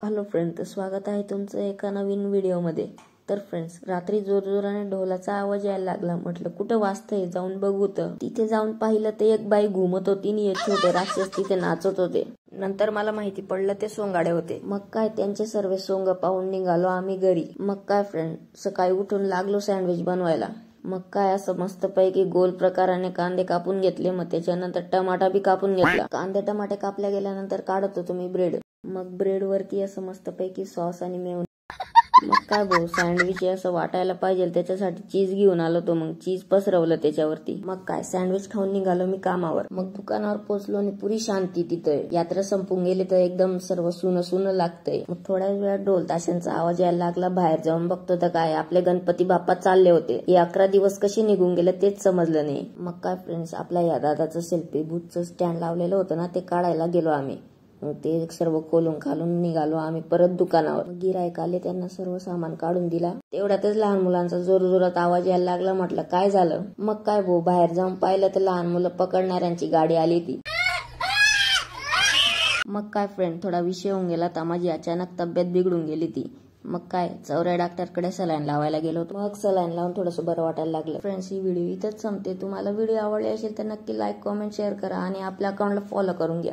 Hello friend, तर स्वागत आहे तुमचं एका नवीन व्हिडिओमध्ये। तर फ्रेंड्स, रात्री जोरजोराने ढोलाचा आवाज यायला लागला। म्हटलं कुठं वाजतंय, जाऊन बघू। तर तिथे जाऊन पाहिलं तर एक बाई घुमत होती आणि एक छोटे राक्षस तिथे नाचत होते। नंतर मला माहिती पडलं ते सोंगाडे होते। मग काय, त्यांचे सर्व सोंग पाहून निघालो आम्ही घरी। मग काय फ्रेंड, सकाळी उठून लागलो सँडविच बनवायला। मग काय, असं मस्तपैकी गोल प्रकाराने कांदे कापून घेतले। मग त्याच्यानंतर टमाटा बी कापून घेतला। कांदे टमाटे कापल्या गेल्यानंतर काढत होतो मी ब्रेड। मग ब्रेड वरती असं मस्तपैकी सॉस आणि मेयोनीज। मग काय भाऊ, सँडविच असं वाटायला पाहिजे त्याच्यासाठी चीज घेऊन आलो तो। मग चीज पसरवलं त्याच्यावरती। मग काय, सँडविच खाऊन निघालो मी कामावर। मग दुकानावर पोहोचलो आणि पुरी शांती तिथे। यात्रा संपून गेली तर एकदम सर्व सुन सुन लागतंय। मग थोड्या वेळात ढोल ताशांचा आवाज यायला लागला। बाहेर जाऊन बघतो तर काय, आपले गणपती बाप्पा चालले होते। हे 11 दिवस कसे निघून गेले तेच समजलं नाही। मग काय फ्रेंड्स, आपल्या या दादाचं सेल्फी बूथचं स्टँड लावलेलं होतं ना, ते काढायला गेलो आम्ही। मग ते सर्व खोलून खालून निघालो आम्ही परत दुकानावर। गिराईक आले, त्यांना सर्व सामान काढून दिला। तेवढ्यातच लहान मुलांचा जोरजोरात आवाज यायला लागला। म्हटलं काय झालं? मग काय भाऊ, बाहेर जाऊन पाहिलं तर लहान मुलं पकडणाऱ्यांची गाडी आली ती। मग काय फ्रेंड, थोडा विषय होऊन गेला तर माझी अचानक तब्येत बिघडून गेली ती। मग काय, चौऱ्या डॉक्टरकडे सलाईन लावायला गेलो। मग सलाईन लावून थोडंसं बरं वाटायला लागलं। फ्रेंड्स, ही व्हिडिओ इथंच संपते। तुम्हाला व्हिडिओ आवडली असेल तर नक्की लाईक, कमेंट, शेअर करा आणि आपल्या अकाउंटला फॉलो करून घ्या।